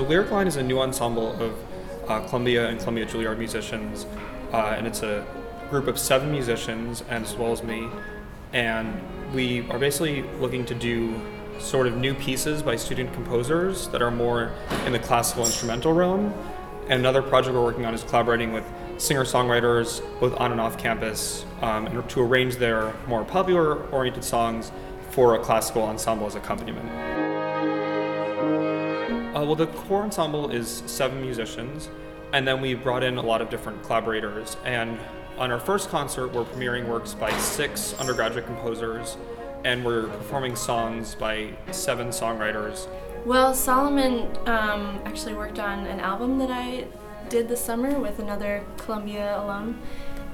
So LyricLion is a new ensemble of Columbia and Columbia Juilliard musicians, and it's a group of 7 musicians, and as well as me. And we are basically looking to do sort of new pieces by student composers that are more in the classical instrumental realm. And another project we're working on is collaborating with singer-songwriters, both on and off campus, and to arrange their more popular-oriented songs for a classical ensemble as accompaniment. Well, the core ensemble is 7 musicians, and then we brought in a lot of different collaborators. And on our first concert, we're premiering works by 6 undergraduate composers, and we're performing songs by 7 songwriters. Well, Solomon actually worked on an album that I did this summer with another Columbia alum,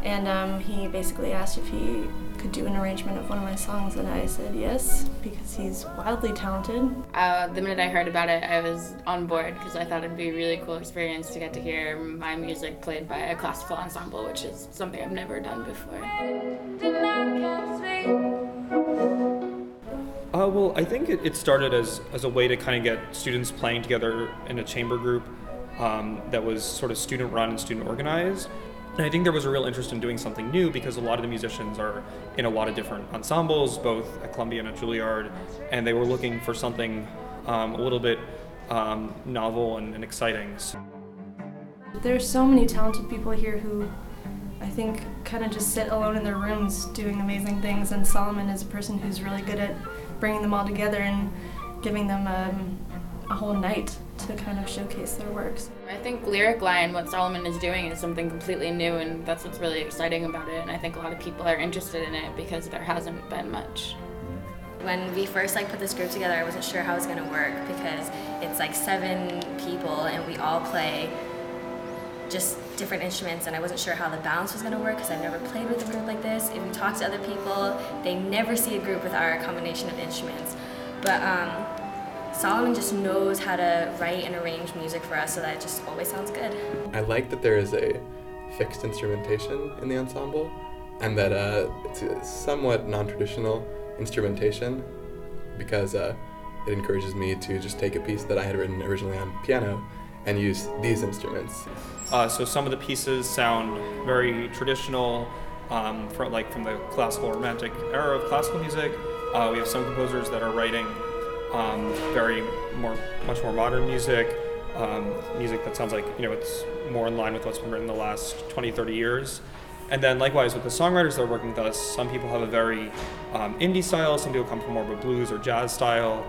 and he basically asked if he could do an arrangement of one of my songs, and I said yes, because he's wildly talented. The minute I heard about it, I was on board, because I thought it'd be a really cool experience to get to hear my music played by a classical ensemble, which is something I've never done before. Well, I think it started as a way to kind of get students playing together in a chamber group that was sort of student-run and student-organized. And I think there was a real interest in doing something new because a lot of the musicians are in a lot of different ensembles, both at Columbia and at Juilliard, and they were looking for something a little bit novel and exciting. There's so many talented people here who I think kind of just sit alone in their rooms doing amazing things, and Solomon is a person who's really good at bringing them all together and giving them a whole night to kind of showcase their works. I think LyricLion, what Solomon is doing, is something completely new, and that's what's really exciting about it, and I think a lot of people are interested in it because there hasn't been much. When we first put this group together, I wasn't sure how it was going to work because it's 7 people and we all play just different instruments, and I wasn't sure how the balance was going to work because I've never played with a group like this. If we talk to other people, they never see a group with our combination of instruments. But Solomon just knows how to write and arrange music for us so that it just always sounds good. I like that there is a fixed instrumentation in the ensemble, and that it's a somewhat non-traditional instrumentation, because it encourages me to just take a piece that I had written originally on piano and use these instruments. So some of the pieces sound very traditional, from the classical romantic era of classical music. We have some composers that are writing much more modern music, music that sounds like, it's more in line with what's been written the last 20, 30 years. And then likewise with the songwriters that are working with us, some people have a very indie style, some people come from more of a blues or jazz style,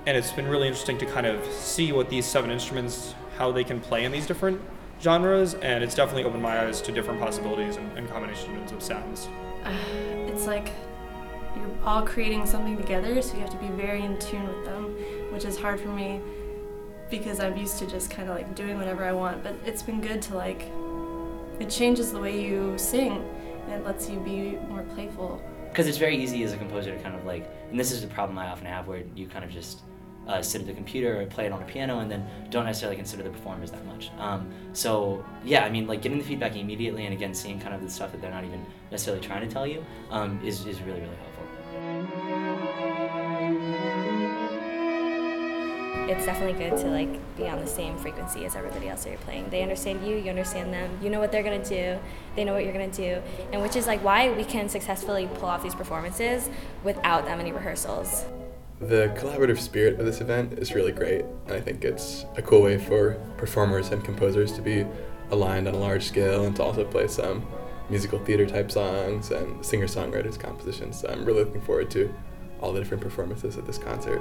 and it's been really interesting to kind of see what these 7 instruments, how they can play in these different genres, and it's definitely opened my eyes to different possibilities and combinations of sounds. It's like you're all creating something together, so you have to be very in tune with them, which is hard for me because I'm used to just kind of doing whatever I want, but it's been good to it changes the way you sing, and it lets you be more playful. Because it's very easy as a composer to kind of and this is the problem I often have, where you kind of just sit at the computer or play it on a piano and then don't necessarily consider the performers that much. So yeah, getting the feedback immediately, and again seeing kind of the stuff that they're not even necessarily trying to tell you is really, really helpful. It's definitely good to be on the same frequency as everybody else that you're playing. They understand you, you understand them, you know what they're gonna do, they know what you're gonna do, and which is why we can successfully pull off these performances without that many rehearsals. The collaborative spirit of this event is really great, and I think it's a cool way for performers and composers to be aligned on a large scale and to also play some musical theater type songs and singer-songwriters compositions. So I'm really looking forward to all the different performances at this concert.